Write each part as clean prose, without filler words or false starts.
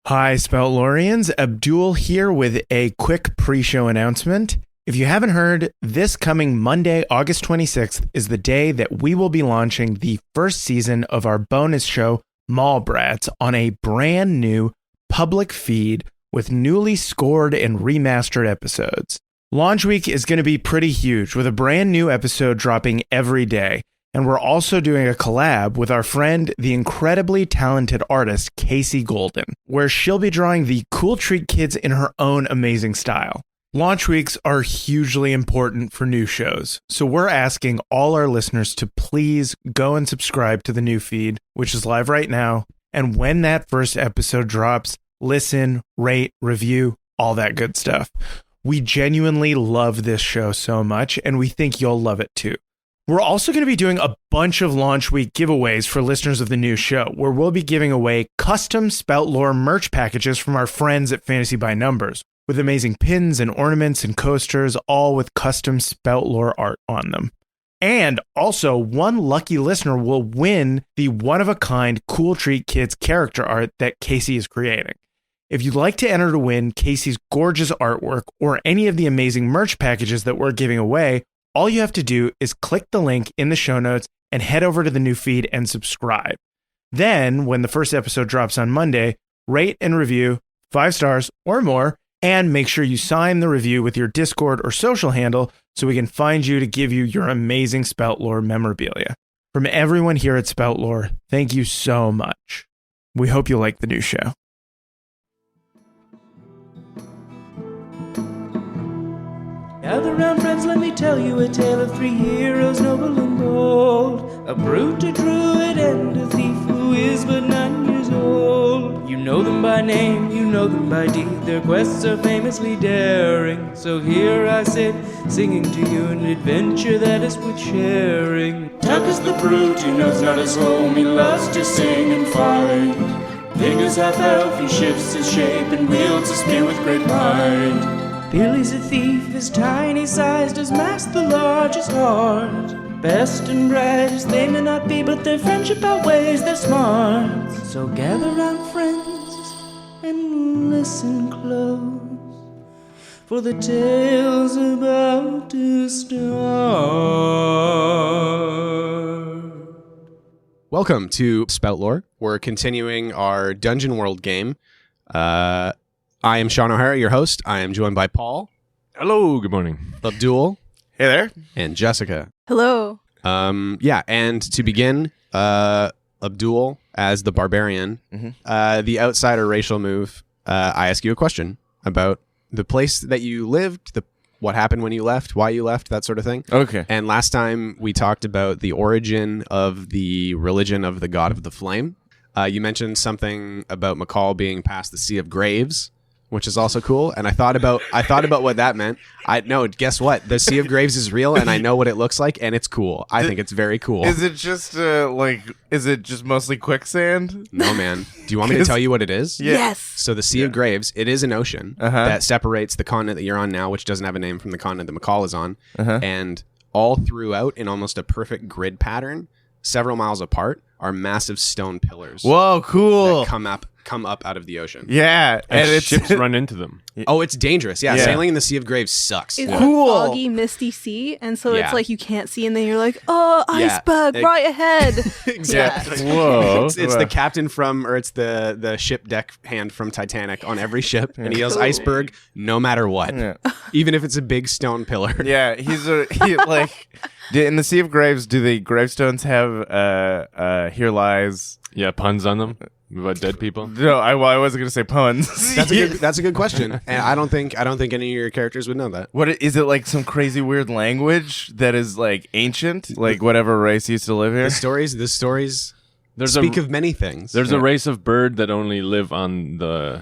Hi, Spout Loreans. Abdul here with a quick pre-show announcement. If you haven't heard, this coming Monday, August 26th, is the day that we will be launching the first season of our bonus show, Mallbrats, on a brand new public feed with newly scored and remastered episodes. Launch week is going to be pretty huge, with a brand new episode dropping every day. And we're also doing a collab with our friend, the incredibly talented artist, Casey Golden, where she'll be drawing the Cool Treat Kids in her own amazing style. Launch weeks are hugely important for new shows, so we're asking all our listeners to please go and subscribe to the new feed, which is live right now. And when that first episode drops, listen, rate, review, all that good stuff. We genuinely love this show so much, and we think you'll love it too. We're also going to be doing a bunch of launch week giveaways for listeners of the new show, where we'll be giving away custom Spout Lore merch packages from our friends at Fantasy by Numbers, with amazing pins and ornaments and coasters, all with custom Spout Lore art on them. And also, one lucky listener will win the one-of-a-kind Cool Treat Kids character art that Casey is creating. If you'd like to enter to win Casey's gorgeous artwork or any of the amazing merch packages that we're giving away, all you have to do is click the link in the show notes and head over to the new feed and subscribe. Then, when the first episode drops on Monday, rate and review 5 stars or more, and make sure you sign the review with your Discord or social handle so we can find you to give you your amazing Spout Lore memorabilia. From everyone here at Spout Lore, thank you so much. We hope you like the new show. Gather round, friends, let me tell you a tale of 3 heroes, noble and bold. A brute, a druid, and a thief who is but 9 years old. You know them by name, you know them by deed. Their quests are famously daring. So here I sit, singing to you an adventure that is worth sharing. Tuck is the brute, he knows not his home. He loves to sing and fight. Ving is half-elf, he shifts his shape and wields a spear with great might. Billy's a thief, his tiny size does mask the largest heart. Best and brightest they may not be, but their friendship outweighs their smarts. So gather round, friends, and listen close, for the tale's about to start. Welcome to Spout Lore. We're continuing our Dungeon World game. I am Shawn O'Hara, your host. I am joined by Paul. Hello, good morning. Abdul. Hey there. And Jessica. Hello. And to begin, Abdul, as the barbarian, the outsider racial move, I ask you a question about the place that you lived, what happened when you left, why you left, that sort of thing. Okay. And last time we talked about the origin of the religion of the God of the Flame. You mentioned something about McCall being past the Sea of Graves, which is also cool. And I thought about what that meant. Guess what? The Sea of Graves is real, and I know what it looks like, and it's cool. I think it's very cool. Is it just mostly quicksand? No, man. Do you want me to tell you what it is? Yeah. Yes. So the Sea of Graves, it is an ocean that separates the continent that you're on now, which doesn't have a name, from the continent that McCall is on. And all throughout, in almost a perfect grid pattern, several miles apart, are massive stone pillars. Whoa, cool. That come up out of the ocean. Yeah. And ships run into them. Oh, it's dangerous. Yeah, sailing in the Sea of Graves sucks. It's Cool. a foggy, misty sea, and so Yeah. it's like you can't see, and then you're like, oh, Yeah. iceberg, right ahead. Exactly. Whoa. It's the captain it's the ship deck hand from Titanic on every ship, and he yells iceberg no matter what, even if it's a big stone pillar. Yeah, in the Sea of Graves, do the gravestones have here lies? Yeah, puns on them about dead people. No, I wasn't gonna say puns. That's a good question, and I don't think any of your characters would know that. What is it, like some crazy weird language that is like ancient, like whatever race used to live here? The stories speak of many things. There's a race of bird that only live on the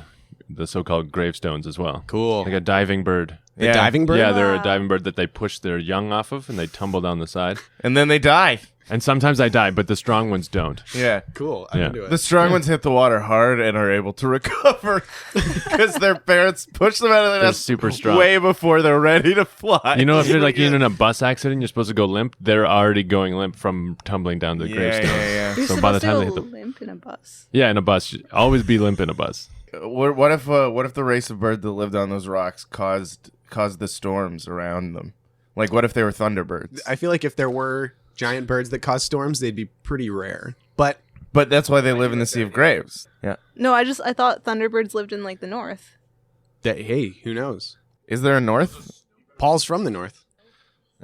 so-called gravestones as well. Cool. Like a diving bird. The diving bird? Yeah, they're a diving bird that they push their young off of, and they tumble down the side. And then they die. And sometimes they die, but the strong ones don't. Yeah. Cool. I'm Yeah. into it. The strong ones hit the water hard and are able to recover because their parents push them out of the They're nest super strong. way before they're ready to fly. You know, if you're like in a bus accident, you're supposed to go limp. They're already going limp from tumbling down the gravestone. yeah. You're So by the supposed time to they go hit the limp in a bus. in a bus, always be limp in a bus. what if the race of bird that lived on those rocks caused the storms around them? Like, what if they were thunderbirds? I feel like if there were giant birds that cause storms, they'd be pretty rare. But that's why they live in the Sea of Graves. Yeah. No, I thought thunderbirds lived in like the north. hey, who knows? Is there a north? Paul's from the north.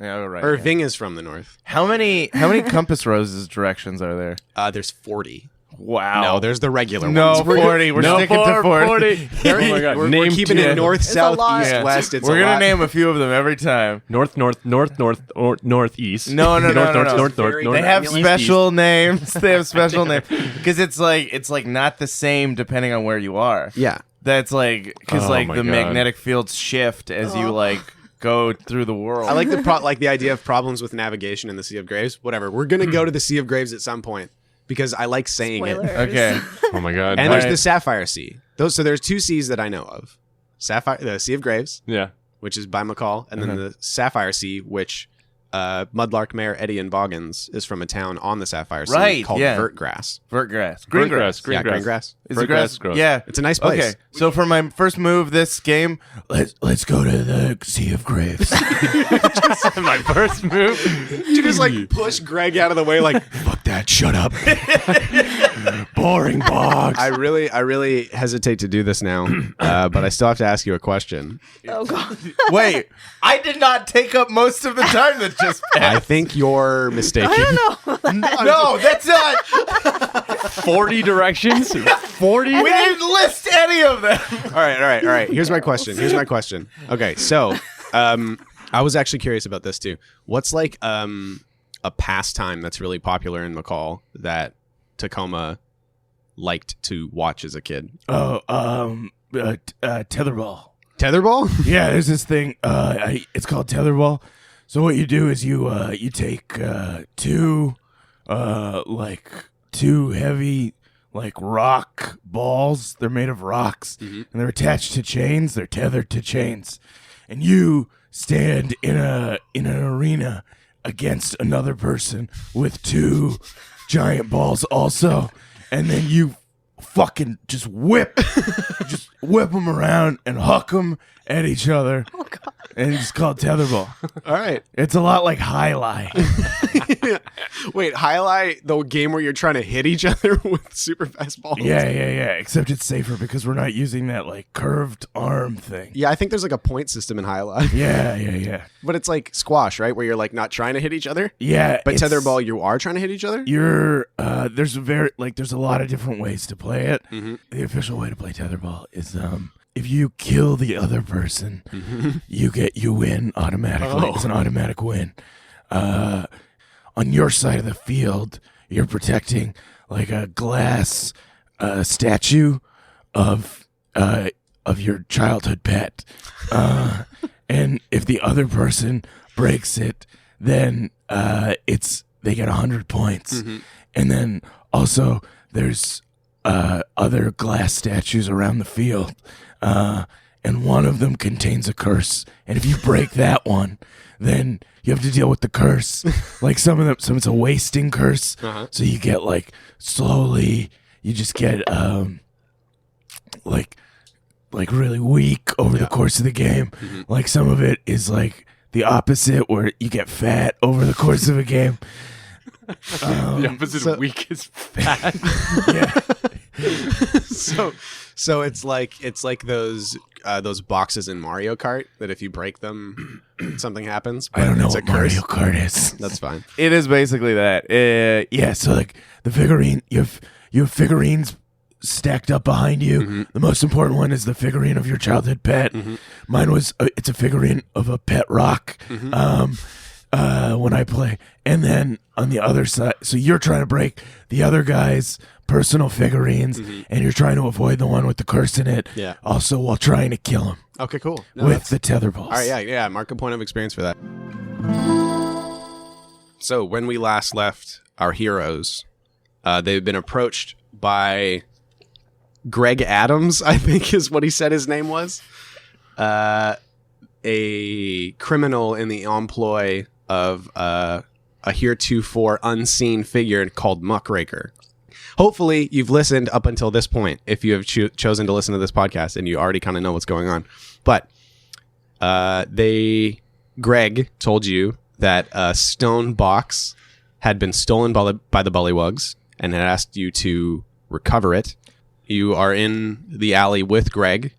Yeah, right. Irving is from the north. How many compass roses directions are there? There's 40. Wow. No, there's the regular No, ones. 40. We're sticking to 40. Oh my god! We're Name keeping two. it north, south, lot. east, Yeah. west. It's We're a gonna lot. name a few of them every time. North, or northeast. No. North. They have special names. They have special names because it's like not the same depending on where you are. Yeah. That's like because Oh like my the God. magnetic fields shift as you like go through the world. I like the idea of problems with navigation in the Sea of Graves. Whatever. We're gonna go to the Sea of Graves at some point because I like saying Spoilers. it. Okay. Oh my god! And there's Right. the Sapphire Sea. So there's two seas that I know of. The Sea of Graves, yeah. which is by McCall, and then the Sapphire Sea, which Mudlark Mayor Eddie and Boggins is from a town on the Sapphire Sea Right, called yeah. Vertgrass. Vertgrass. Green grass. Green grass. Is Green it grass? grows. Yeah. It's a nice place. Okay. So for my first move this game, let's go to the Sea of Graves. My first move. You just like push Greg out of the way, like Fuck that. Shut up. Boring box. I really hesitate to do this now, but I still have to ask you a question. Oh god. Wait, I did not take up most of the time that just I passed. think you're mistaken. I don't know. No, that's not. 40 directions. 40. We didn't list any of them. All right. Here's my question. Okay, so I was actually curious about this too. What's like a pastime that's really popular in McCall that Tacoma liked to watch as a kid? Tetherball. Tetherball? Yeah, there's this thing. It's called tetherball. So what you do is you take two heavy like rock balls. They're made of rocks and they're attached to chains. They're tethered to chains, and you stand in an arena against another person with two giant balls also, and then you fucking just whip them around and huck them at each other. Oh god. And it's called tetherball. All right. It's a lot like highlight. Wait, highlight the game where you're trying to hit each other with super fast balls? Yeah. Except it's safer because we're not using that like curved arm thing. Yeah, I think there's like a point system in highlight. Yeah. But it's like squash, right? Where you're like not trying to hit each other. Yeah. But it's- tetherball, you are trying to hit each other? You're there's a lot of different ways to play it. The official way to play tetherball is if you kill the other person, you win automatically. It's an automatic win. On your side of the field, you're protecting like a glass statue of your childhood pet, and if the other person breaks it, then they get 100 points, and then also there's other glass statues around the field, and one of them contains a curse, and if you break that one, then you have to deal with the curse. Like some it's a wasting curse, so you get like slowly, you just get like really weak over the course of the game. Like some of it is like the opposite, where you get fat over the course of a game. The opposite of weak is fat. So it's like those boxes in Mario Kart that if you break them, something happens. I don't know it's a what Mario curse. Kart is. That's fine. It is basically that. Yeah, so like the figurine, you have figurines stacked up behind you. The most important one is the figurine of your childhood pet. Mine was it's a figurine of a pet rock. When I play, and then on the other side, so you're trying to break the other guy's personal figurines, and you're trying to avoid the one with the curse in it. Yeah. Also, while trying to kill him Okay, cool. No, with the tether balls. all right, yeah. Mark a point of experience for that. So when we last left our heroes, they've been approached by Greg Adams, I think is what he said his name was. A criminal in the employ of a heretofore unseen figure called Muckraker. hopefully you've listened up until this point if you have chosen to listen to this podcast and you already kind of know what's going on. But Greg told you that a stone box had been stolen by the bullywugs and had asked you to recover it. You are in the alley with Greg.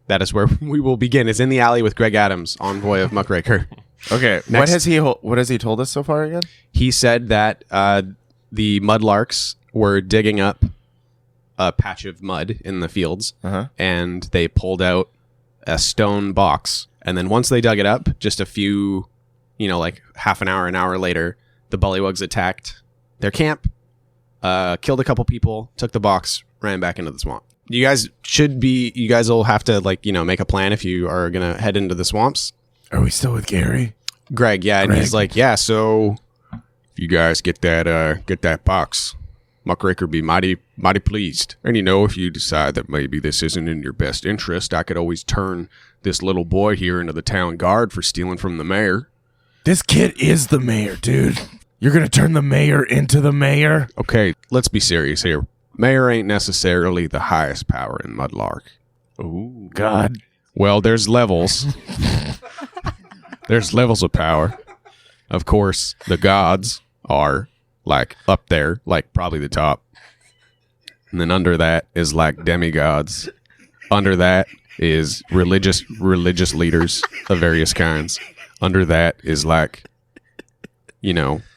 That is where we will begin. Is in the alley with Greg Adams, envoy of Muckraker. Okay. What has he told us so far again? He said that the mudlarks were digging up a patch of mud in the fields, and they pulled out a stone box. And then once they dug it up, just a few, like half an hour later, the bullywugs attacked their camp, killed a couple people, took the box, ran back into the swamp. You guys will have to make a plan if you are going to head into the swamps. Are we still with Gary? Greg, yeah. And he's like, yeah, so if you guys get that box, Muckraker be mighty pleased. And if you decide that maybe this isn't in your best interest, I could always turn this little boy here into the town guard for stealing from the mayor. This kid is the mayor, dude. You're going to turn the mayor into the mayor? Okay, let's be serious here. Mayor ain't necessarily the highest power in Mudlark. Oh, God. Well, there's levels. There's levels of power. Of course, the gods are up there, probably the top. And then under that is demigods. Under that is religious leaders of various kinds. Under that is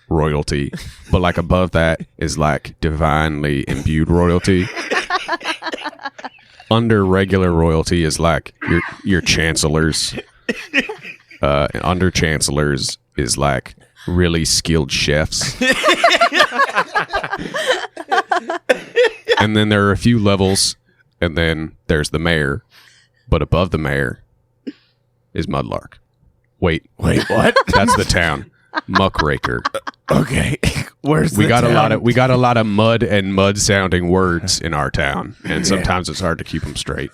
royalty. But above that is divinely imbued royalty. Under regular royalty is your chancellors. And under chancellors is really skilled chefs. And then there are a few levels, and then there's the mayor. But above the mayor is Mudlark. Wait, what? That's the town. Muckraker. Okay. Where's we the got town? we got a lot of mud and mud sounding words in our town, and sometimes it's hard to keep them straight.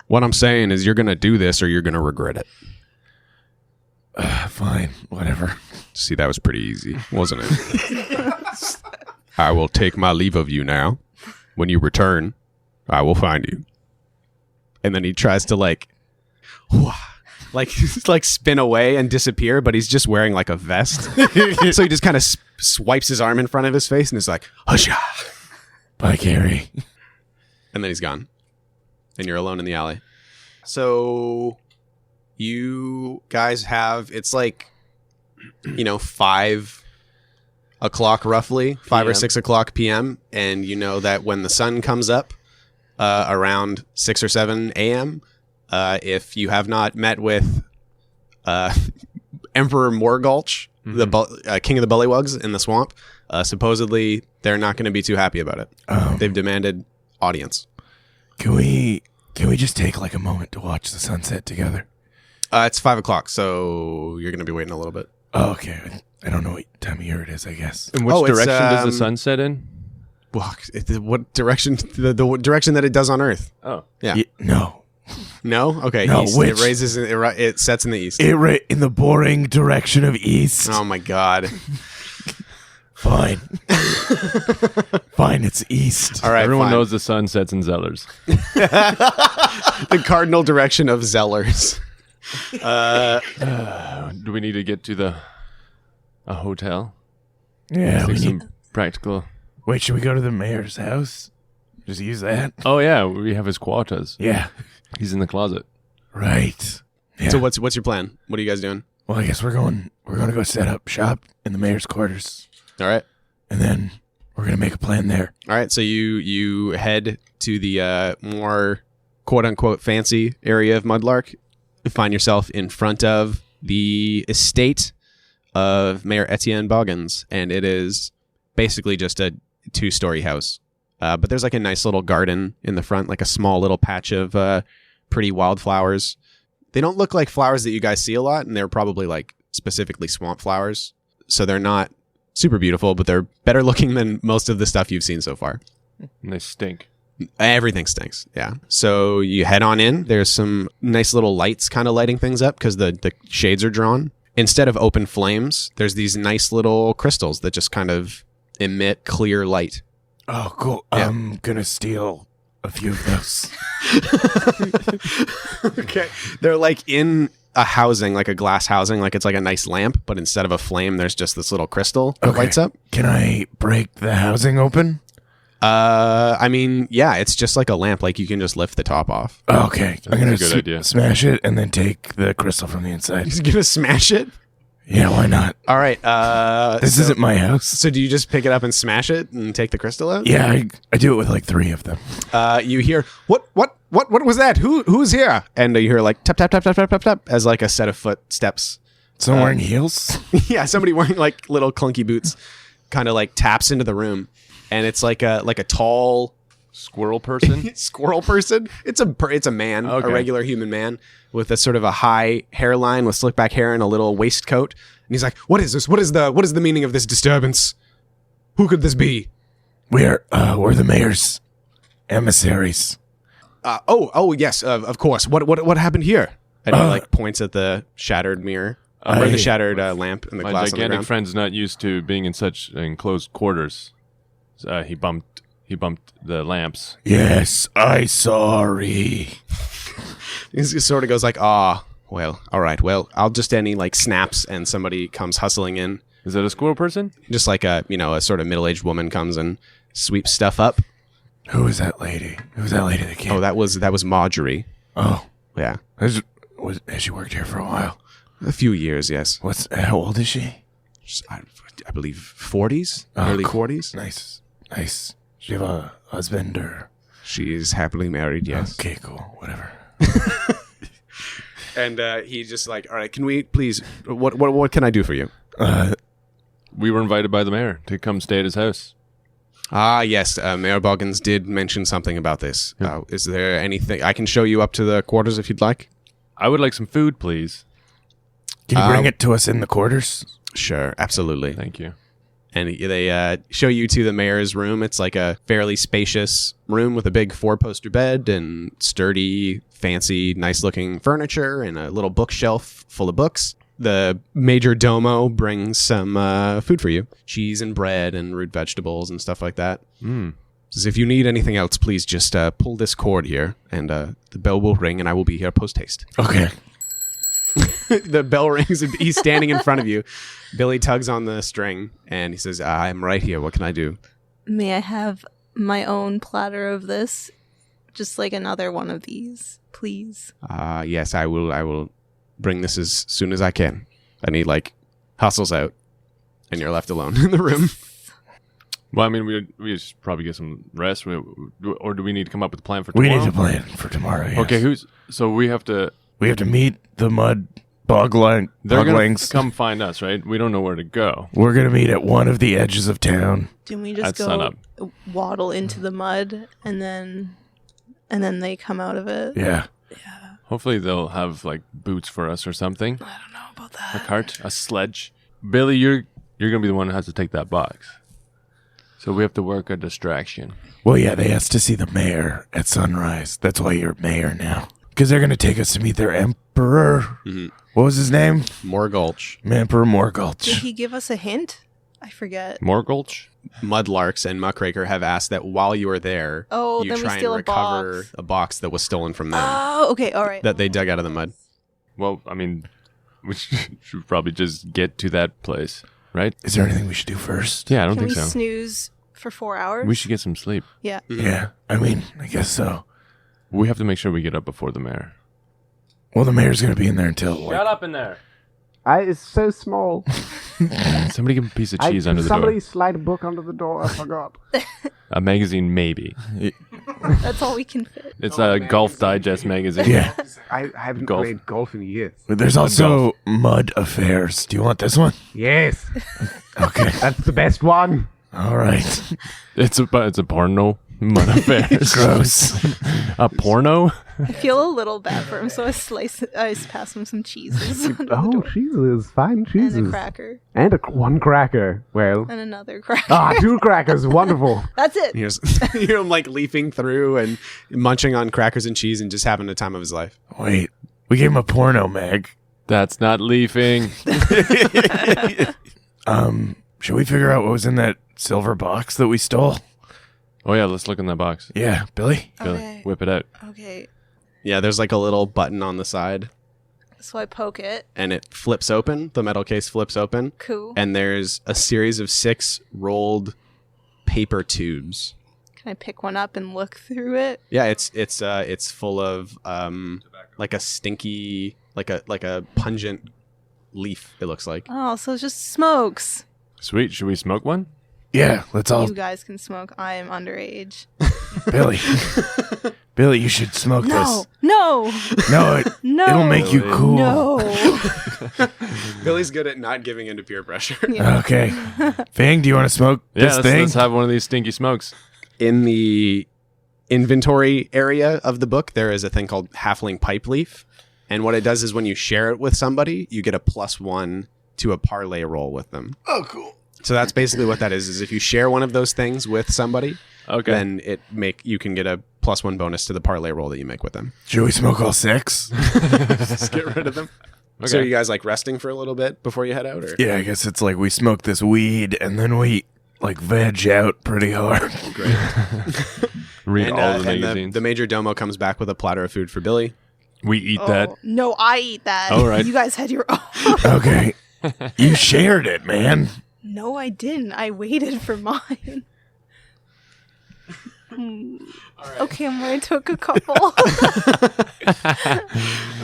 What I'm saying is you're going to do this or you're going to regret it. Fine, whatever. See, that was pretty easy, wasn't it? I will take my leave of you now. When you return, I will find you. And then he tries to spin away and disappear, but he's just wearing a vest. So he just kind of swipes his arm in front of his face and is like, "Husha!" Bye, Gary. And then he's gone. And you're alone in the alley. So you guys have, it's 5 o'clock roughly, 5 or 6 o'clock p.m. And you know that when the sun comes up around 6 or 7 a.m., if you have not met with Emperor Morgulch, the king of the bullywugs in the swamp, supposedly they're not going to be too happy about it. They've demanded audience. Can we just take a moment to watch the sunset together? It's 5 o'clock, so you're going to be waiting a little bit. Oh, okay. I don't know what time of year it is, I guess. In which direction does the sun set in? Well, what direction? The direction that it does on Earth. Oh. Yeah. No. No? Okay. No, east. which? It raises. It sets in the east. In the boring direction of east. Oh my God. Fine. Fine, it's east. All right. Everyone fine. knows the sun sets in Zellers. The cardinal direction of Zellers. Do we need to get to a hotel? Yeah, we Take need... some practical. Wait, should we go to the mayor's house? Just use that? Oh yeah, we have his quarters. Yeah. He's in the closet. Right. Yeah. So what's your plan? What are you guys doing? Well, I guess we're going to go set up shop in the mayor's quarters. All right. And then we're going to make a plan there. All right. So you head to the more quote unquote fancy area of Mudlark. You find yourself in front of the estate of Mayor Etienne Boggins, and it is basically just a 2-story house. But there's a nice little garden in the front, a small little patch of pretty wildflowers. They don't look like flowers that you guys see a lot, and they're probably specifically swamp flowers. So they're not super beautiful, but they're better looking than most of the stuff you've seen so far. And they stink. Everything stinks, yeah. So you head on in. There's some nice little lights kind of lighting things up because the shades are drawn. Instead of open flames, there's these nice little crystals that just kind of emit clear light. Oh, cool. Yeah. I'm gonna steal a few of those. Okay. They're like in a housing, like a glass housing, like it's like a nice lamp, but instead of a flame, there's just this little crystal that Okay. lights up. Can I break the housing open? I mean, yeah, it's just like a lamp. Like you can just lift the top off. Okay. I'm gonna a good idea. smash it and then take the crystal from the inside. He's gonna smash it. Yeah, why not? All right. This isn't my house. So do you just pick it up and smash it and take the crystal out? Yeah, I do it with like 3 of them. You hear what was that? Who's here? And you hear like tap tap tap tap tap tap tap as like a set of footsteps. Someone wearing heels? Yeah, somebody wearing like little clunky boots, kind of like taps into the room, and it's like a tall Squirrel person? squirrel person. It's a man, a Okay. regular human man with a sort of a high hairline with slick back hair and a little waistcoat. And he's like, "What is this? What is the meaning of this disturbance? Who could this be?" We're the mayor's emissaries. Oh yes, of course. What happened here? And he like points at the shattered mirror or the shattered lamp and the My glass on the gigantic ground. friend's not used to being in such enclosed quarters. He bumped the lamps. Yes, sorry. He sort of goes like, well, all right. Well, I'll just any like snaps and somebody comes hustling in. Is that a squirrel person? Just like a sort of middle-aged woman comes and sweeps stuff up. Who was that lady? Who was that lady that came? Oh, that was Marjorie. Oh, Yeah. has she worked here for a while? A few years, yes. How old is she? I believe 40s, Oh, early cool. 40s. Nice. Does she have a husband or? She is happily married, yes. Okay, cool. Whatever. And he's just like, all right, can we please, what can I do for you? We were invited by the mayor to come stay at his house. Ah, yes, Mayor Boggins did mention something about this. Is there anything, I can show you up to the quarters if you'd like? I would like some food, please. Can you bring it to us in the quarters? Sure, absolutely. Thank you. And they show you to the mayor's room. It's like a fairly spacious room with a big 4-poster bed and sturdy, fancy, nice-looking furniture and a little bookshelf full of books. The major domo brings some food for you. Cheese and bread and root vegetables and stuff like that. Says, if you need anything else, please just pull this cord here and the bell will ring and I will be here post-haste. Okay. The bell rings and he's standing in front of you. Billy tugs on the string and he says, I'm right here. What can I do? May I have my own platter of this? Just like another one of these, please. Yes, I will bring this as soon as I can. And he like hustles out and you're left alone in the room. Well, I mean, we should probably get some rest, or do we need to come up with a plan for We tomorrow? need to plan for tomorrow. Yes. Okay, so we have to. We have to meet the mud They're gonna boglings. come find us, right? We don't know where to go. We're gonna meet at one of the edges of town. Didn't we just At go sunup. waddle into the mud and then they come out of it? Yeah. Hopefully, they'll have like boots for us or something. I don't know about A that. cart, a sledge. Billy, you're gonna be the one who has to take that box. So we have to work a distraction. Well, yeah, they asked to see the mayor at sunrise. That's why you're mayor now. Because they're gonna take us to meet their emperor. Mhm. What was his name? Morgulch. Emperor Did Morgulch. he give us a hint? I forget. Morgulch? Mudlarks and Muckraker have asked that while you are there, Oh, you then we try steal and a box. recover a box that was stolen from them Oh, okay, all right. that they dug out of the mud. Well, I mean, we should probably just get to that place, right? Is there anything we should do first? Yeah, I don't Can we think so. snooze for 4 hours? We should get some sleep. Yeah. Yeah. I mean, I guess so. We have to make sure we get up before the mayor. Well, the mayor's gonna be in there until like, up in there. It's so small. Somebody give a piece of cheese under the somebody door. slide a book under the door. I forgot. A magazine, maybe. That's all we can fit. It's a Golf Digest magazine. Yeah. I haven't Golf. played golf in years. But there's also Mud Affairs. Do you want this one? Yes, Okay. that's the best one. All right. It's a porno. Mud affairs. Gross. A porno? I feel a little bad for him, so I pass him some cheeses under the Oh, door. cheeses, fine And cheeses, a cracker. and one cracker. Well, And another cracker. 2 crackers, wonderful. That's it. You hear him like leaping through and munching on crackers and cheese and just having the time of his life. Wait. We gave him a porno mag. That's not leafing. Should we figure out what was in that silver box that we stole? Oh yeah, let's look in that box. Yeah, Billy. Billy, Okay. whip it out. Okay. Yeah, there's like a little button on the side, So I poke it. and it flips open. The metal case flips open, Cool. and there's a series of 6 rolled paper tubes. Can I pick one up and look through it? Yeah, it's full of like a stinky, like a pungent leaf. It looks like. Oh, so it's just smokes. Sweet. Should we smoke one? Yeah, let's all. You guys can smoke. I am underage. Billy. Billy, you should smoke No, this. no, No, no. it'll make you Billy. cool. No. Billy's good at not giving into peer pressure. Okay. Fang, do you want to smoke Yeah, this let's, thing? let's have one of these stinky smokes. In the inventory area of the book, there is a thing called Halfling Pipe Leaf. And what it does is when you share it with somebody, you get a +1 to a parlay roll with them. Oh, cool. So that's basically what that is if you share one of those things with somebody, Okay. then you can get a +1 bonus to the parlay roll that you make with them. Should we smoke all 6? Just get rid of them. Okay. So are you guys like resting for a little bit before you head out? Or? Yeah, I guess it's like we smoke this weed and then we like veg out pretty hard. Great. Read And, all the and magazines. the major domo comes back with a platter of food for Billy. We eat that. Oh, no, I eat that. All right. You guys had your own. Okay. You shared it, man. No, I didn't. I waited for mine. Okay, I'm going to took a couple.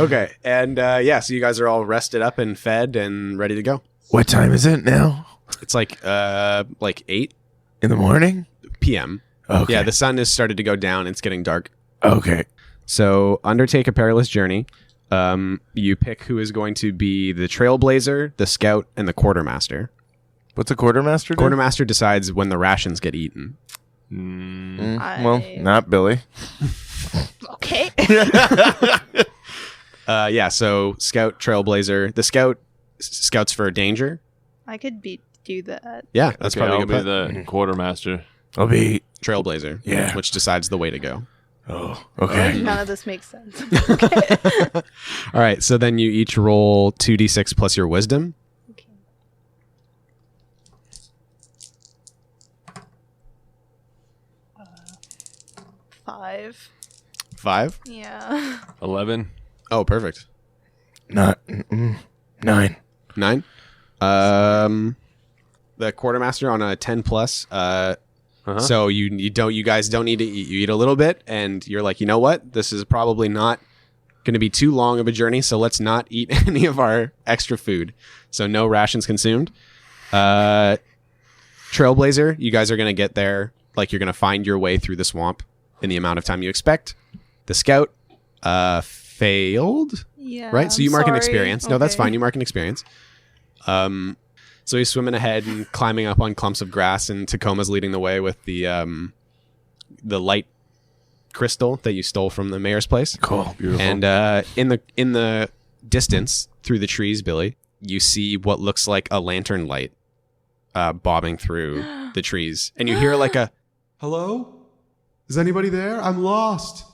Okay. And so you guys are all rested up and fed and ready to go. What time is it now? It's like 8 In the morning? p.m. Okay. Yeah, the sun has started to go down. It's getting dark. Okay. So undertake a perilous journey. You pick who is going to be the trailblazer, the scout, and the quartermaster. What's a quartermaster do? Quartermaster decides when the rations get eaten. Well, not Billy. Okay. So scout, trailblazer. The scout scouts for danger. I could do that. Yeah, that's Okay, probably I'll a be good bet. the quartermaster. I'll be. Trailblazer. Yeah. Which decides the way to go. Oh, okay. None of this makes sense. All right, so then you each roll 2d6 plus your wisdom. Okay. Five. 5. Yeah. 11. Oh, perfect. Not 9. 9. The quartermaster on a 10 plus. So you guys don't need to eat. You eat a little bit, and you're like, you know what? This is probably not going to be too long of a journey, so let's not eat any of our extra food. So no rations consumed. Trailblazer, you guys are going to get there. Like you're going to find your way through the swamp in the amount of time you expect. The scout failed. Yeah. Right? So you I'm mark an sorry. experience. No, that's Okay. fine. You mark an experience. So he's swimming ahead and climbing up on clumps of grass, and Tacoma's leading the way with the light crystal that you stole from the mayor's place. Cool. Beautiful. And in the distance through the trees, Billy, you see what looks like a lantern light bobbing through the trees, and you hear like a Hello? Is anybody there? I'm lost.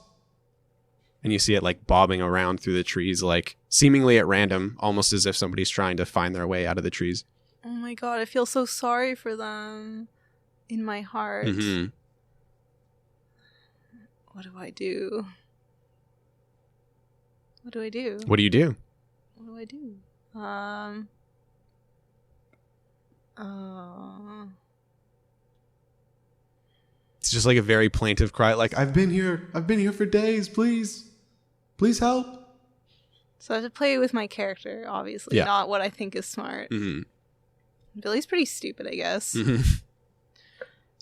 and you see it like bobbing around through the trees, like seemingly at random, almost as if somebody's trying to find their way out of the trees. Oh my god, I feel so sorry for them in my heart. Mm-hmm. What do I do? What do I do? What do you do? What do I do? It's just like a very plaintive cry, like I've been here for days. Please help. So I have to play with my character, obviously, Yeah. not what I think is smart. Mhm. Billy's pretty stupid, I guess. Mhm.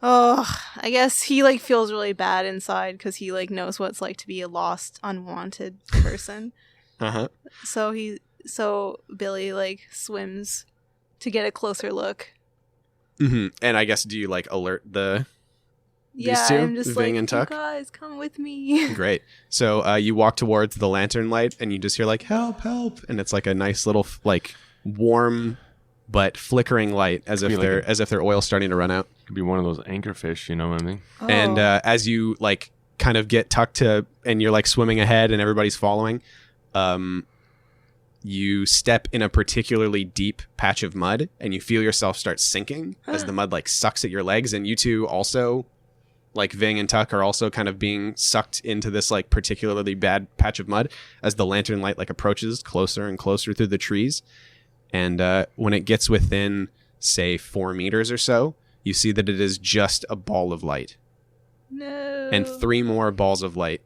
Oh, I guess he like feels really bad inside because he like knows what it's like to be a lost, unwanted person. Uh-huh. So Billy like swims to get a closer look. Mm-hmm. And I guess, do you like alert the Yeah, two, I'm just Ving like, and Tuck? you guys, come with me. Great. So you walk towards the lantern light, and you just hear like help, help, and it's like a nice little like warm but flickering light, as if Be like their oil's starting to run out. Could be one of those anchorfish, you know what I mean? And as you like kind of get tucked to, and you're like swimming ahead, and everybody's following, you step in a particularly deep patch of mud, and you feel yourself start sinking as the mud like sucks at your legs, and you two also like Ving and Tuck are also kind of being sucked into this like particularly bad patch of mud as the lantern light like approaches closer and closer through the trees. And when it gets within, say, 4 meters or so, you see that it is just a ball of light. No. And 3 more balls of light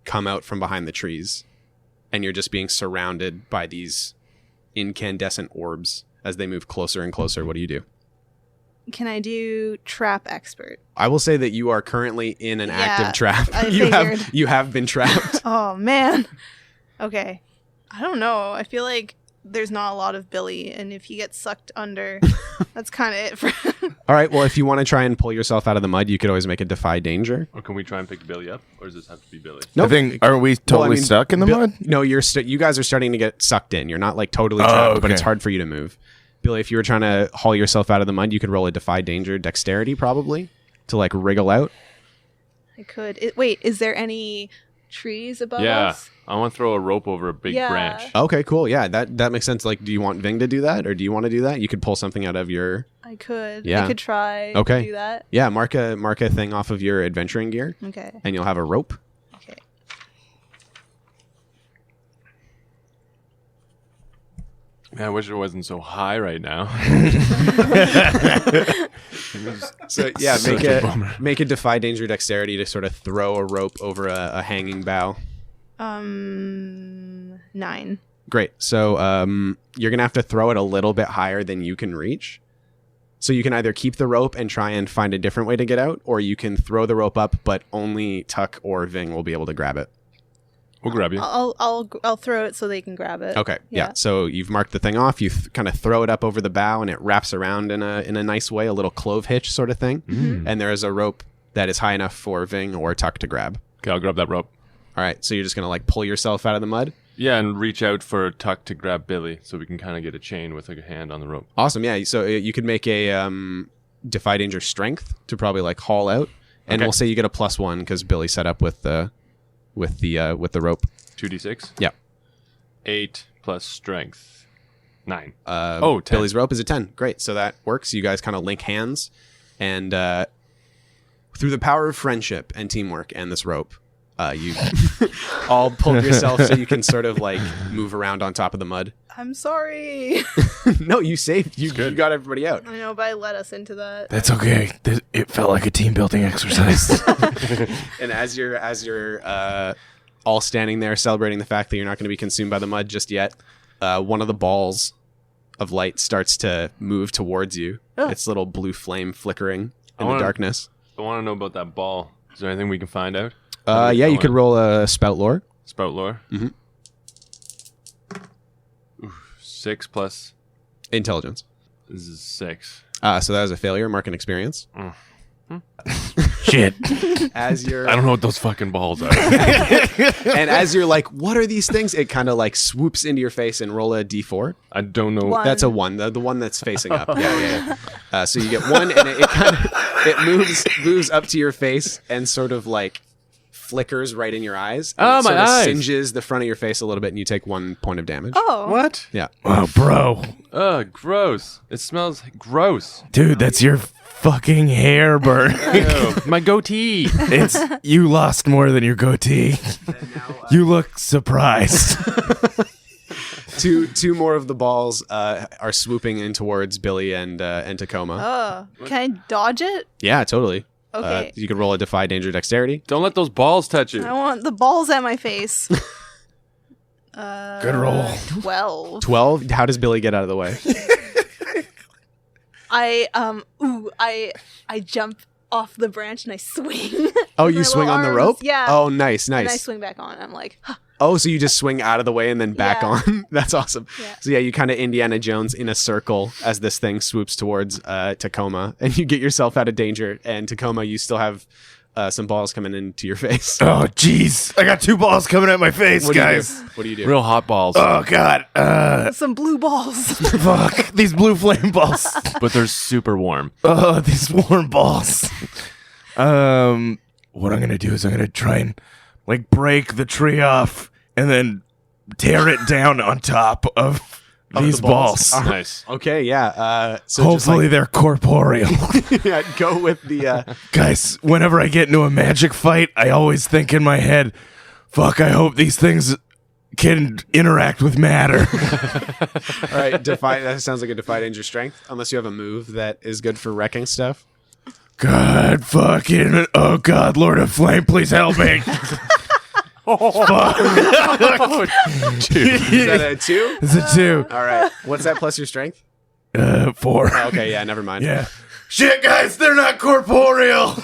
come out from behind the trees. And you're just being surrounded by these incandescent orbs as they move closer and closer. What do you do? Can I do trap expert? I will say that you are currently in an active trap. I You have been trapped. Oh, man. Okay. I don't know. I feel like there's not a lot of Billy, and if he gets sucked under, that's kind of it for him. All right, well, if you want to try and pull yourself out of the mud, you could always make a defy danger. Or can we try and pick Billy up? Or does this have to be Billy? Nope. I think, are we totally stuck in the mud? No, you guys are starting to get sucked in. You're not like totally trapped, but it's hard for you to move. Billy, if you were trying to haul yourself out of the mud, you could roll a defy danger dexterity probably to like wriggle out. I could. Wait, is there any trees above Yeah. us? I want to throw a rope over a big branch. Okay, cool. Yeah, that makes sense. Like, do you want Ving to do that, or do you want to do that? You could pull something out of your. I could. Yeah. I could try Okay. to do that. Yeah, mark a thing off of your adventuring gear, Okay. and you'll have a rope. Okay. Man, I wish it wasn't so high right now. So yeah, Such a bummer. make a defy danger dexterity to sort of throw a rope over a hanging bough. 9. Great. So you're going to have to throw it a little bit higher than you can reach. So you can either keep the rope and try and find a different way to get out, or you can throw the rope up, but only Tuck or Ving will be able to grab it. We'll grab you. I'll throw it so they can grab it. Okay. Yeah. So you've marked the thing off. You kind of throw it up over the bow, and it wraps around in a nice way, a little clove hitch sort of thing. And there is a rope that is high enough for Ving or Tuck to grab. Okay, I'll grab that rope. All right. So you're just going to like pull yourself out of the mud. Yeah, and reach out for Tuck to grab Billy so we can kind of get a chain with like a hand on the rope. Awesome. Yeah. So you could make a defy danger strength to probably like haul out, and Okay. we'll say you get a +1 because Billy set up with the rope. 2d6? Yeah. 8 plus strength. 9. 10. Oh, 10. Billy's rope is a 10. Great. So that works. You guys kind of link hands, and through the power of friendship and teamwork and this rope, you all pulled yourself so you can sort of like move around on top of the mud. I'm sorry. No, you saved. You got everybody out. I know, but I let us into that. That's okay. It felt like a team building exercise. And as you're all standing there celebrating the fact that you're not going to be consumed by the mud just yet, one of the balls of light starts to move towards you. Oh. Its little blue flame flickering I in the wanna- darkness. I want to know about that ball. Is there anything we can find out? Yeah, you could roll a spout lore. Spout lore? Mhm. Ooh, 6 plus... Intelligence. This is 6. So that was a failure. Mark an experience. Shit. As you're, I don't know what those fucking balls are. and as you're like, what are these things? It kind of like swoops into your face and roll a d4. I don't know. One. That's a 1. The one that's facing up. Yeah. So you get 1, and it kind of it moves up to your face and sort of like flickers right in your eyes. And Oh, it my sort of eyes. singes the front of your face a little bit, and you take 1 point of damage. Oh. What? Yeah. Oh, bro. Ugh, gross. It smells gross. Dude, that's your fucking hair burn. Ew, my goatee. It's you lost more than your goatee. You look surprised. Two more of the balls are swooping in towards Billy and Tacoma. Oh. Can I dodge it? Yeah, totally. Okay. You could roll a defy danger dexterity. Don't let those balls touch you. I want the balls at my face. Good roll. 12. 12. How does Billy get out of the way? I jump off the branch and I swing. Oh, with you my swing little on the arms. rope? Yeah. Oh, nice. And I swing back on. I'm like, huh. Oh, so you just swing out of the way and then back Yeah. on. That's awesome. Yeah. So yeah, you kind of Indiana Jones in a circle as this thing swoops towards Tacoma, and you get yourself out of danger. And Tacoma, you still have some balls coming into your face. Oh, jeez. I got 2 balls coming at my face, What do you guys. do? What do you do? Real hot balls. Oh, God. Some blue balls. Fuck. These blue flame balls. But they're super warm. Oh, these warm balls. What I'm going to do is I'm going to try and like break the tree off and then tear it down on top of These balls. Nice. Okay, yeah. So Hopefully they're corporeal. yeah, go with the. Guys, whenever I get into a magic fight, I always think in my head, fuck, I hope these things can interact with matter. All right, defy. That sounds like a defy danger strength. Unless you have a move that is good for wrecking stuff. God fucking, oh God, Lord of Flame, please help me. Is that a 2? It's a 2. All right. What's that plus your strength? 4. Oh, okay, yeah, never mind. Yeah. Shit, guys, they're not corporeal.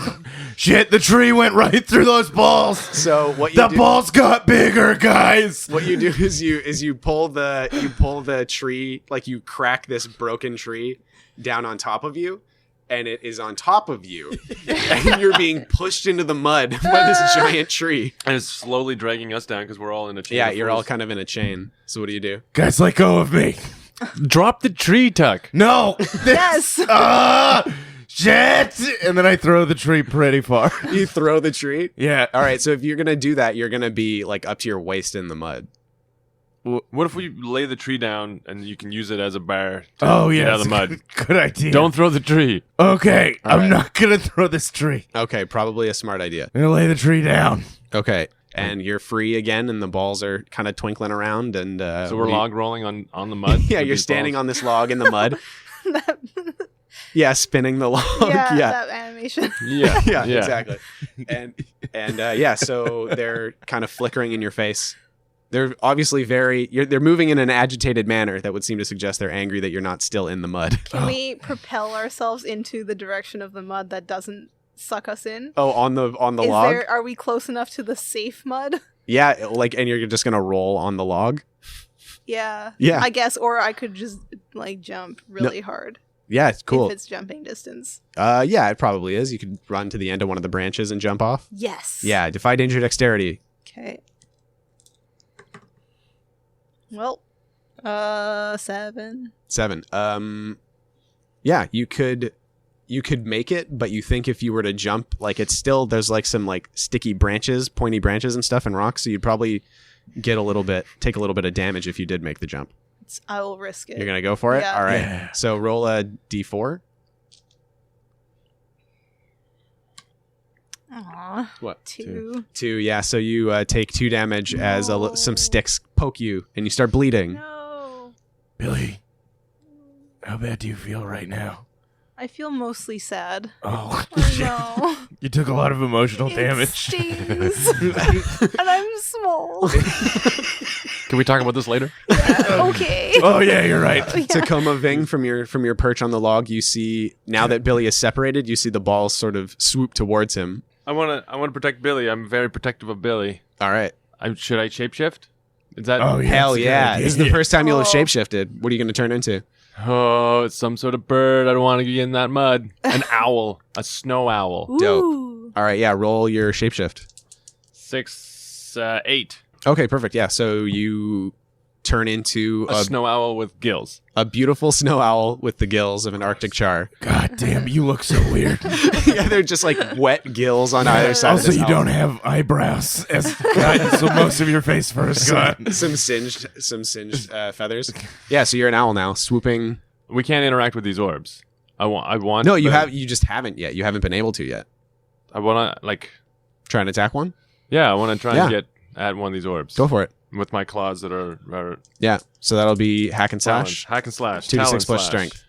Shit, the tree went right through those balls. So what you The do, balls got bigger, guys. what you do is you pull the tree, like you crack this broken tree down on top of you, and it is on top of you, and you're being pushed into the mud by this giant tree. And it's slowly dragging us down because we're all in a chain. Yeah, of you're all force. kind of in a chain. So what do you do? Guys, let go of me. Drop the tree, Tuck. No. Yes. Shit. And then I throw the tree pretty far. You throw the tree? Yeah. All right, so if you're going to do that, you're going to be like up to your waist in the mud. What if we lay the tree down and you can use it as a bar to Oh, get yeah. out of the mud? Good idea. Don't throw the tree. Okay. All I'm right. not going to throw this tree. Okay, probably a smart idea. I'm going to lay the tree down. Okay, and you're free again, and the balls are kind of twinkling around, and So we're log rolling on the mud. Yeah, with you're these standing balls? on this log in the mud. Yeah, spinning the log. Yeah, yeah. that animation. Yeah, Yeah, exactly. And yeah, so they're kind of flickering in your face. They're obviously they're moving in an agitated manner that would seem to suggest they're angry that you're not still in the mud. Can we propel ourselves into the direction of the mud that doesn't suck us in? Oh, on the log? Are we close enough to the safe mud? Yeah, like, and you're just gonna roll on the log? Yeah. Yeah. I guess, or I could just like jump really hard. Yeah, it's cool. If it's jumping distance. Yeah, it probably is. You could run to the end of one of the branches and jump off. Yes. Yeah, defy danger dexterity. Okay. Well, 7. 7. Yeah, you could make it, but you think if you were to jump, like, it's still, there's like some like sticky branches, pointy branches and stuff and rocks, so you'd probably take a little bit of damage if you did make the jump. I will risk it. You're gonna go for it? Yeah. All right. Yeah. So roll a d4. Aw. What? 2. 2, yeah. So you take 2 damage as some sticks poke you, and you start bleeding. No. Billy, how bad do you feel right now? I feel mostly sad. Oh, No. you took a lot of emotional It damage. stings. And I'm small. Can we talk about this later? Okay. Oh yeah, you're right. Tacoma Ving, from your perch on the log, you see, now that Billy is separated, you see the balls sort of swoop towards him. I want to protect Billy. I'm very protective of Billy. All right. Should I shapeshift? Is that? Oh yeah. Hell it's a good yeah. idea. This is the first time you'll have Oh. shapeshifted. What are you going to turn into? Oh, it's some sort of bird. I don't want to get in that mud. An owl. A snow owl. Dope. Ooh. All right, yeah, roll your shapeshift. 6, 8. Okay, perfect. Yeah, so you turn into A snow owl with gills. a beautiful snow owl with the gills of an Arctic char. God damn, you look so weird. Yeah, they're just like wet gills on either side. Also, of this you owl. don't have eyebrows, so most of your face fur is gone. some singed feathers. Yeah, so you're an owl now, swooping. We can't interact with these orbs. I want. No, you them. you just haven't yet. You haven't been able to yet. I want to Try and attack one. Yeah, I want to try Yeah. and get at one of these orbs. Go for it. With my claws that are Yeah, so that'll be hack and slash. hack and slash. 2d6 talon plus slash. strength.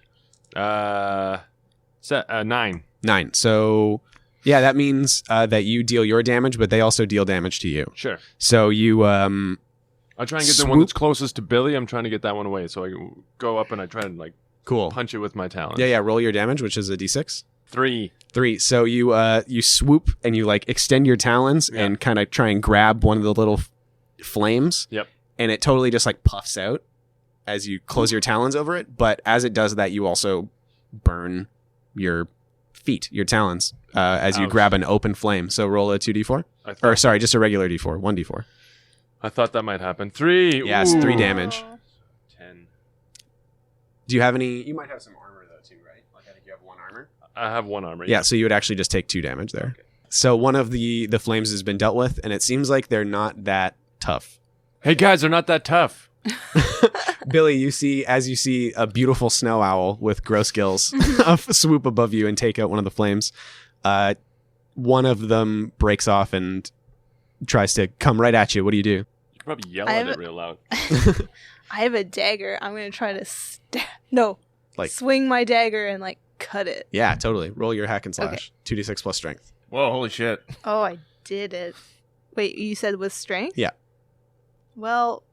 9. 9. So yeah, that means that you deal your damage, but they also deal damage to you. Sure. So you I try and get the one Swoop. that's closest to Billy. I'm trying to get that one away. So I go up and I try and cool. punch it with my talons. Yeah, roll your damage, which is a d6. 3. 3. So you swoop and you like extend your talons Yeah. and kind of try and grab one of the little flames. Yep. And it totally just like puffs out as you close your talons over it. But as it does that, you also burn your feet, your talons, as you Ouch. grab an open flame. So roll a 2d4. Or sorry, just a regular d4. 1d4. I thought that might happen. 3. Yeah, it's 3 Ooh. damage. 10. Do you have any? You might have some armor though too, right? Like I think you have 1 armor. I have 1 armor. Yeah, so you would actually just take 2 damage there. So one of the flames has been dealt with, and it seems like they're not that tough. Hey guys, they're not that tough. Billy, you see a beautiful snow owl with gross gills swoop above you and take out one of the flames. One of them breaks off and tries to come right at you. What do you do? You can probably yell at it real loud. I have a dagger. I'm gonna try to swing my dagger and like cut it. Yeah, totally. Roll your hack and slash. 2d6 plus strength. Whoa, holy shit. Oh, I did it. Wait, you said with strength? Yeah. Well,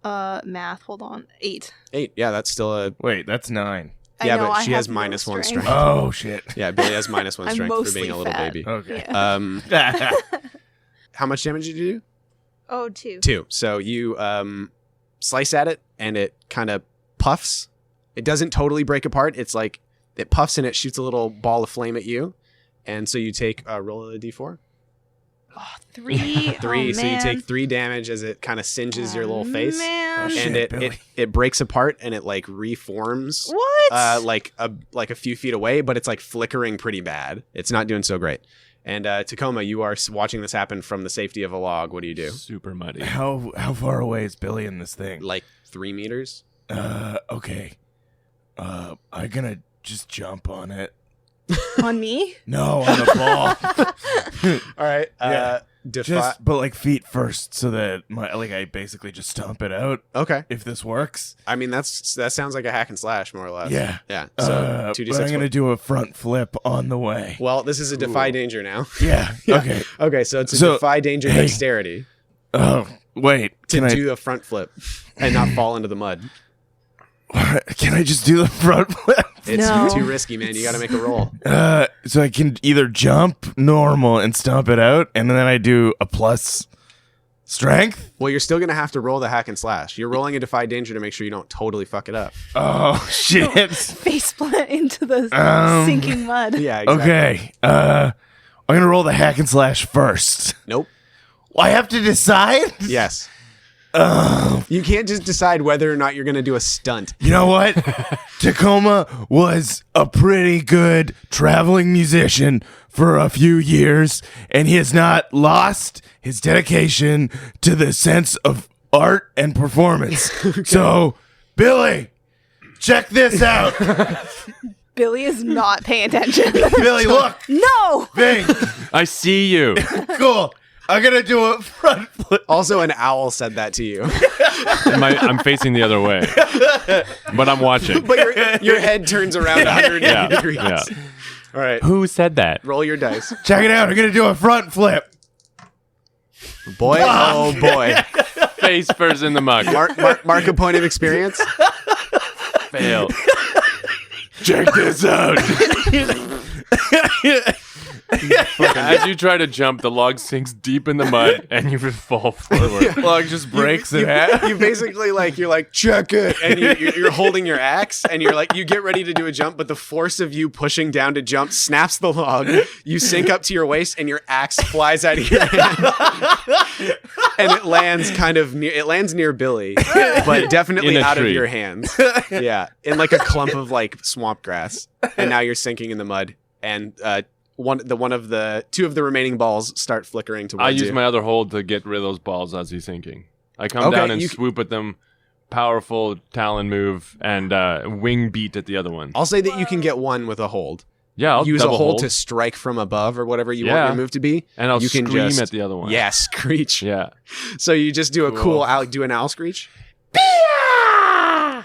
math. Hold on. 8. 8. Yeah, that's still a. Wait, that's 9. Yeah, but she has -1 strength. Oh, shit. Yeah, Billy has -1 strength for being a little fat. baby. Okay. Yeah. How much damage did you do? Oh, 2. 2. So you slice at it, and it kind of puffs. It doesn't totally break apart. It's like it puffs and it shoots a little ball of flame at you. And so you take roll a d4. Oh, 3. 3. Oh, So you man. take 3 damage as it kind of singes your little face. Man. Oh, And shit, it breaks apart and it like reforms What? like a few feet away, but it's like flickering pretty bad. It's not doing so great. And Tacoma, you are watching this happen from the safety of a log. What do you do? Super muddy. How far away is Billy in this thing? Like 3 meters. Okay. I'm gonna just jump on it. On me? No, on the ball. All right. Yeah. Defy. But like feet first, so that I basically just stomp it out. Okay. If this works. I mean, that sounds like a hack and slash, more or less. Yeah. Yeah. So 2d6. But I'm gonna do a front flip on the way. Well, this is a defy danger now. Yeah. Okay. Okay, so it's a So, defy danger hey. dexterity Oh wait. to Can do a front flip and not fall into the mud. Can I just do the front flip? It's No. too risky, man. You got to make a roll. So I can either jump normal and stomp it out, and then I do a plus strength. Well, you're still going to have to roll the hack and slash. You're rolling a defy danger to make sure you don't totally fuck it up. Oh shit. Face plant into the sinking mud. Yeah, exactly. Okay. I'm gonna roll the hack and slash first. Nope. I have to decide. Yes. You can't just decide whether or not you're going to do a stunt. You know what? Tacoma was a pretty good traveling musician for a few years, and he has not lost his dedication to the sense of art and performance. So, Billy, check this out. Billy is not paying attention. Billy, look. No! Bing. I see you. Cool. I'm going to do a front flip. Also, an owl said that to you. I'm facing the other way, but I'm watching. But your head turns around 180 Yeah. degrees. Yeah. All right. Who said that? Roll your dice. Check it out. I'm going to do a front flip. Boy, oh boy. Face first in the mug. Mark a point of experience. Fail. Check this out. As you try to jump, the log sinks deep in the mud, and you just fall forward. Log just breaks in half. You basically you're like, check it, and you're holding your axe, and you're like, you get ready to do a jump, but the force of you pushing down to jump snaps the log. You sink up to your waist, and your axe flies out of your hand, and it lands near Billy, but definitely In a out of tree. your hands. Yeah, in like a clump of like swamp grass, and now you're sinking in the mud, and two of the remaining balls start flickering towards I you. use my other hold to get rid of those balls as he's sinking. I come Okay, down and you swoop at them. Powerful talon move and wing beat at the other one. I'll say that you can get one with a hold. Yeah, I'll Use a double hold to strike from above or whatever you want Yeah. your move to be. and I'll you can scream just- at the other one. Yeah, screech. Yeah. So you just do a cool owl, do an owl screech.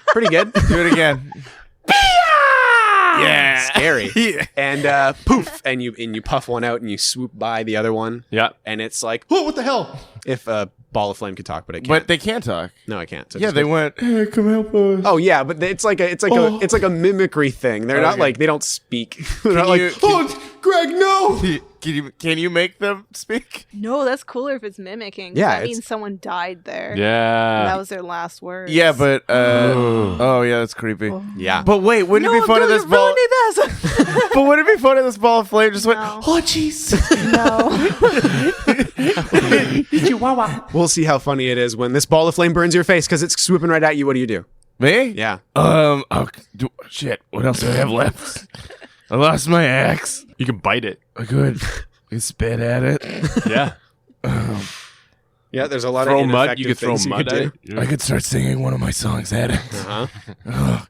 Pretty good. Do it again. Yeah, scary. Yeah. And poof, and you puff one out and you swoop by the other one, Yeah. and it's like, oh, what the hell? If a ball of flame could talk, but it can't. But they can't talk. No, I can't. So Yeah, just they go- went, hey, come help us. Oh yeah, but it's like a mimicry thing. They're not Okay. like they don't speak. They're not you- like, oh, Greg, no. Can you make them speak? No, that's cooler if it's mimicking. Yeah, That it's- means someone died there. And Yeah. that was their last words. Yeah, but oh yeah, that's creepy. Yeah. But wait, wouldn't No, it be fun if Billy, this you're ball? ruining this. But wouldn't it be fun if this ball of flame just went? No. Oh jeez. No. We'll see how funny it is when this ball of flame burns your face because it's swooping right at you. What do you do? Me? Yeah. Oh, shit. What else do I have left? I lost my axe. You can bite it. I could spit at it. Yeah. Yeah, there's a lot Throw of mud. You ineffective could throw things you mud could at do. it. I could start singing one of my songs at it. Uh-huh. Ugh.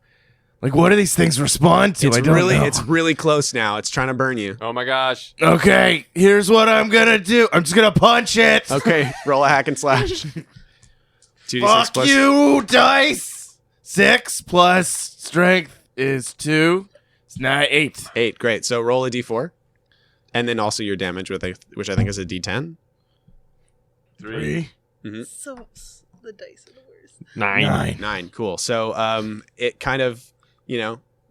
Like, what do these things respond to? I don't know. It's really close now. It's trying to burn you. Oh my gosh. Okay, here's what I'm gonna do. I'm just gonna punch it. Okay, roll a hack and slash. 2d6 Fuck plus. you, dice. 6 plus strength is 2. It's 8. 8. Great. So roll a d4, and then also your damage which I think is a d10. 3. So the dice are the worst. 9. 9. Cool. So it kind of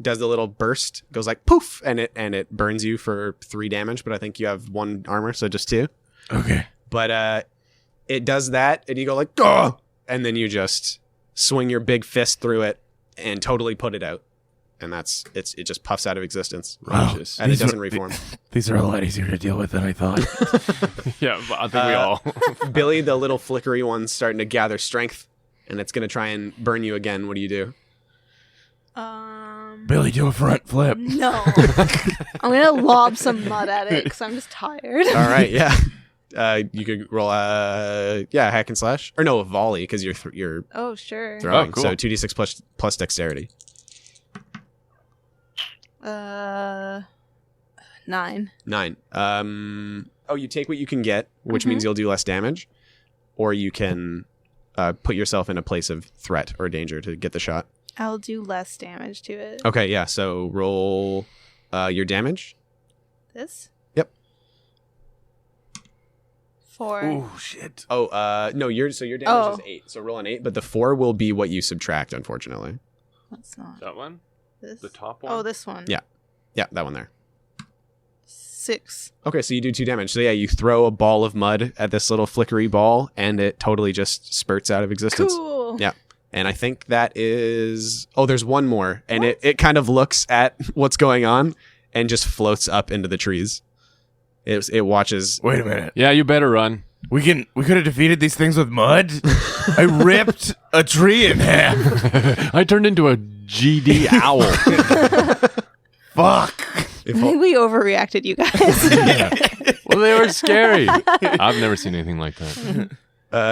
does the little burst, goes like poof, and it burns you for 3 damage. But I think you have 1 armor, so just 2. Okay. But it does that, and you go like, oh, and then you just swing your big fist through it and totally put it out, and it just puffs out of existence. Wow. And it doesn't reform. These are a lot easier to deal with than I thought. Yeah, but I think we all. Billy, the little flickery one's starting to gather strength, and it's going to try and burn you again. What do you do? Billy, do a front flip. No. I'm gonna lob some mud at it because I'm just tired. All right, yeah. You could roll hack and slash, or no, a volley, because you're Oh, sure. throwing. Oh, cool. So 2d6 plus dexterity. 9. 9. You take what you can get, which means you'll do less damage, or you can put yourself in a place of threat or danger to get the shot. I'll do less damage to it. Okay, yeah. So roll your damage. This? Yep. 4. Oh shit. Oh, no. Your damage is 8. So roll an 8, but the 4 will be what you subtract, unfortunately. That's not That one? this. The top one? Oh, this one. Yeah. Yeah, that one there. 6. Okay, so you do 2 damage. So yeah, you throw a ball of mud at this little flickery ball, and it totally just spurts out of existence. Cool. Yeah. And I think that is... Oh, there's one more. And it kind of looks at what's going on and just floats up into the trees. It watches... Wait a minute. Yeah, you better run. We could have defeated these things with mud. I ripped a tree in half. I turned into a GD owl. Fuck. I think we overreacted, you guys. Well, they were scary. I've never seen anything like that.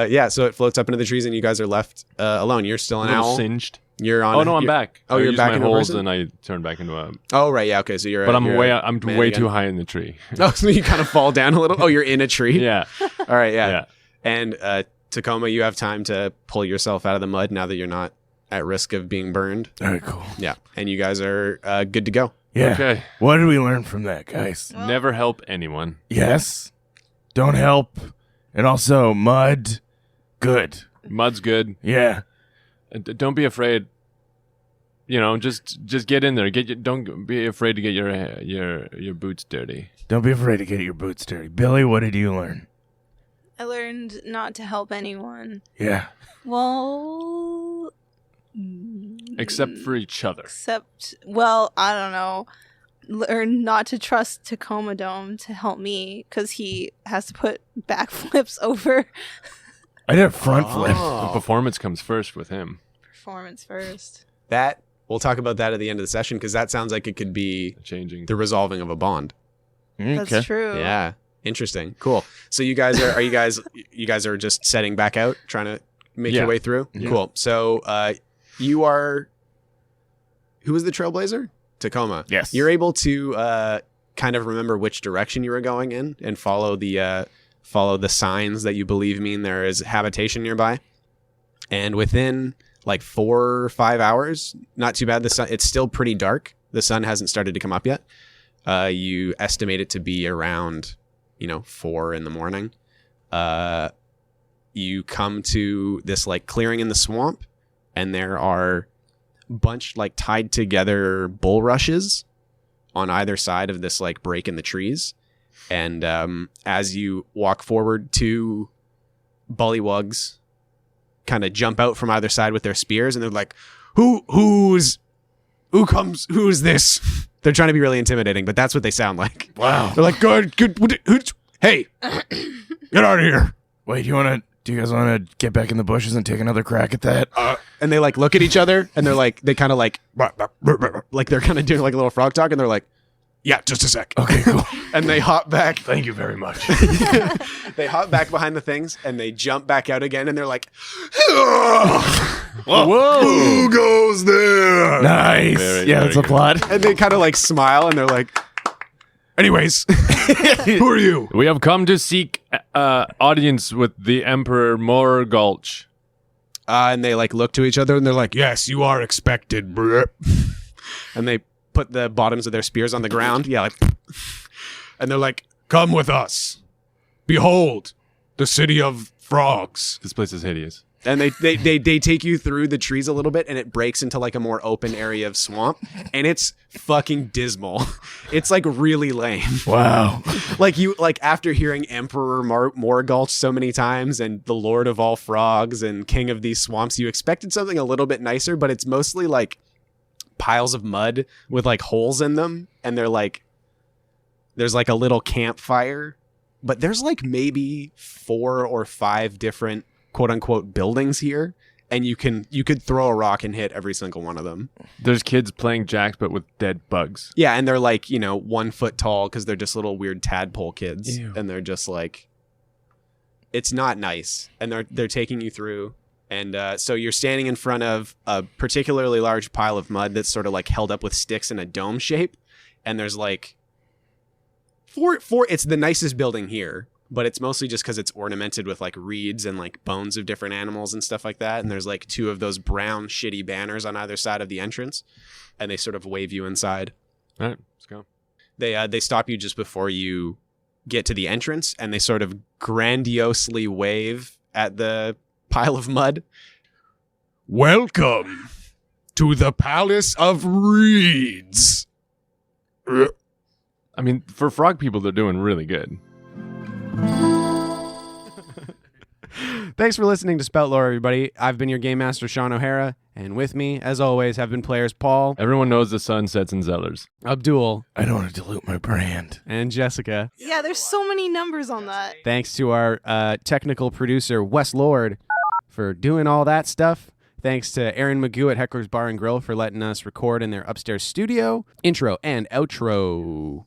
Yeah, so it floats up into the trees and you guys are left alone. You're still A an little owl. singed. You're on... Oh no, I'm back. Oh, I you're used back my into a holes person? and I turned back into a. Oh, right, yeah, okay, so you're... But I'm you're way a man way again. too high in the tree. Oh, so you kind of fall down a little? Oh, you're in a tree? Yeah. All right, yeah. Yeah. And Tacoma, you have time to pull yourself out of the mud now that you're not at risk of being burned. All right, cool. Yeah, and you guys are good to go. Yeah. Okay. What did we learn from that, guys? Never help anyone. Yes. Don't help. And also, mud. Good. Mud's good. Yeah. Don't be afraid. Just get in there. Don't be afraid to get your boots dirty. Don't be afraid to get your boots dirty. Billy, what did you learn? I learned not to help anyone. Yeah. Well... Except for each other. I don't know. Learn not to trust Tacoma Dome to help me because he has to put backflips over I did a front flip. The performance comes first with him. performance first. We'll talk about that at the end of the session because that sounds like it could be Changing. the resolving of a bond. That's true. Yeah, interesting, cool. So you guys are you guys are just setting back out, trying to make your way through. Yeah. Cool. So you are. Who was the trailblazer? Tacoma. Yes. You're able to kind of remember which direction you were going in and follow the signs that you believe mean there is habitation nearby. And within like 4 or 5 hours, not too bad. The sun, it's still pretty dark. The sun hasn't started to come up yet. You estimate it to be around, 4 in the morning. You come to this like clearing in the swamp, and there are bunch like tied together bulrushes on either side of this like break in the trees. And as you walk forward, 2 bullywugs kind of jump out from either side with their spears, and they're like, who's this? They're trying to be really intimidating, but that's what they sound like. Wow. They're like, good, hey, get out of here. Wait, do you guys want to get back in the bushes and take another crack at that? And they like look at each other, and they're like, they kind of like they're kind of doing like a little frog talk, and they're like, Yeah, just a sec. Okay, cool. And they hop back. Thank you very much. They hop back behind the things and they jump back out again and they're like, Whoa! who goes there? Nice. Very, Yeah, very that's a good. plot. And they kind of like smile and they're like, anyways, who are you? We have come to seek audience with the Emperor Morgulch. And they like look to each other and they're like, yes, you are expected. And they put the bottoms of their spears on the ground. Yeah, like, and they're like, come with us. Behold, the city of frogs. This place is hideous. And they take you through the trees a little bit and it breaks into like a more open area of swamp. And it's fucking dismal. It's like really lame. Wow. Like after hearing Emperor Morgulch so many times and the Lord of all frogs and King of these swamps, you expected something a little bit nicer, but it's mostly like piles of mud with like holes in them. And they're like, there's like a little campfire, but there's like maybe 4 or 5 different quote unquote buildings here. And you could throw a rock and hit every single one of them. There's kids playing jacks, but with dead bugs. Yeah, and they're like, 1 foot tall because they're just little weird tadpole kids. Ew. And they're just like, it's not nice. And they're taking you through. And so you're standing in front of a particularly large pile of mud that's sort of like held up with sticks in a dome shape. And there's like four. It's the nicest building here, but it's mostly just because it's ornamented with like reeds and like bones of different animals and stuff like that. And there's like 2 of those brown shitty banners on either side of the entrance. And they sort of wave you inside. All right, let's go. They stop you just before you get to the entrance and they sort of grandiosely wave at the pile of mud. Welcome to the Palace of Reeds. I mean, for frog people, they're doing really good. Thanks for listening to Spout Lore, everybody. I've been your Game Master, Shawn O'Hara, and with me, as always, have been players Paul, Everyone knows the sun sets in Zellers. Abdul, I don't want to dilute my brand. and Jessica. Yeah, there's so many numbers on that. Thanks to our technical producer, Wes Lord, for doing all that stuff. Thanks to Aaron Magoo at Heckler's Bar and Grill for letting us record in their upstairs studio. Intro and outro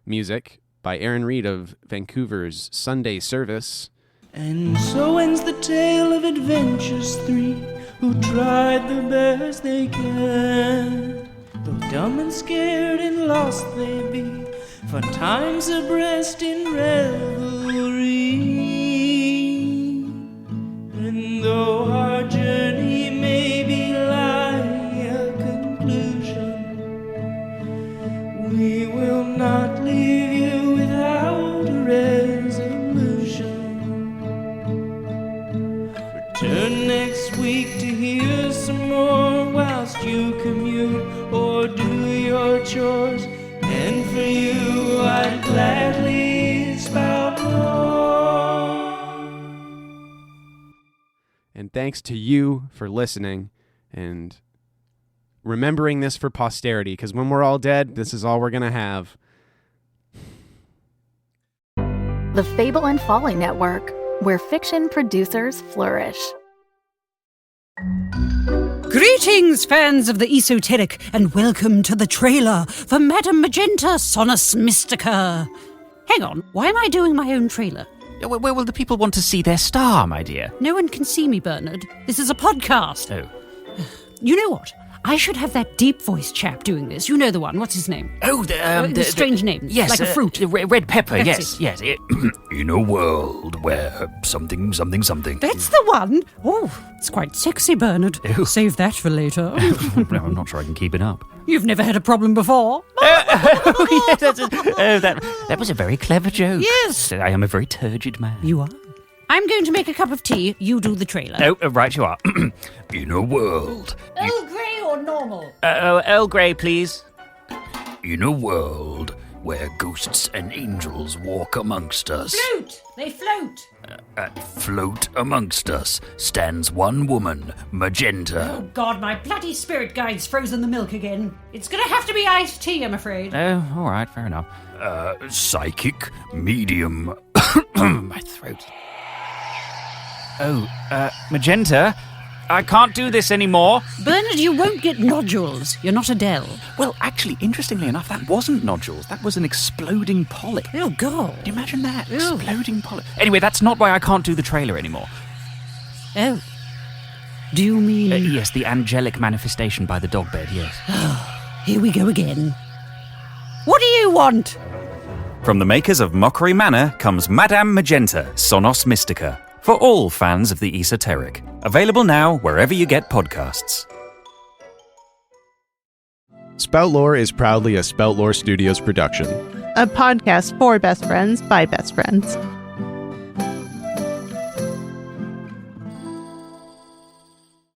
music by Aaron Reed of Vancouver's Sunday Service. And so ends the tale of adventures 3 who tried the best they can. Though dumb and scared and lost they be, for times abreast in revelry. And though our journey may be lying a conclusion, we will not leave you without a resolution. Return next week to hear some more whilst you commute or do your chores. And for you, I'd gladly spout more. And thanks to you for listening and remembering this for posterity, because when we're all dead, this is all we're going to have. The Fable and Folly Network, where fiction producers flourish. Greetings, fans of the esoteric, and welcome to the trailer for Madame Magenta Sonus Mystica. Hang on, why am I doing my own trailer? Where will the people want to see their star, my dear? No one can see me, Bernard. This is a podcast. Oh. You know what? I should have that deep voice chap doing this. You know the one. What's his name? Oh, the strange name. Yes. Like a fruit. Red pepper, That's yes. In a world where something. That's the one. Oh, it's quite sexy, Bernard. Oh. Save that for later. No, I'm not sure I can keep it up. You've never had a problem before. That was a very clever joke. Yes. I am a very turgid man. You are. I'm going to make a cup of tea. You do the trailer. Oh, right you are. In a world. Earl Grey or normal? Earl Grey, please. In a world where ghosts and angels walk amongst us. Float! They float! Float amongst us stands one woman, Magenta. Oh, God, my bloody spirit guide's frozen the milk again. It's gonna have to be iced tea, I'm afraid. Oh, all right, fair enough. Psychic, medium. My throat. Oh, Magenta, I can't do this anymore. Bernard, you won't get nodules. You're not Adele. Well, actually, interestingly enough, that wasn't nodules. That was an exploding polyp. Oh, God. Can you imagine that? Ew. Exploding polyp. Anyway, that's not why I can't do the trailer anymore. Oh. Do you mean... Yes, the angelic manifestation by the dog bed, yes. Here we go again. What do you want? From the makers of Mockery Manor comes Madame Magenta, Sonos Mystica, for all fans of the esoteric. Available now wherever you get podcasts. Spout Lore is proudly a Spout Lore Studios production. A podcast for best friends by best friends.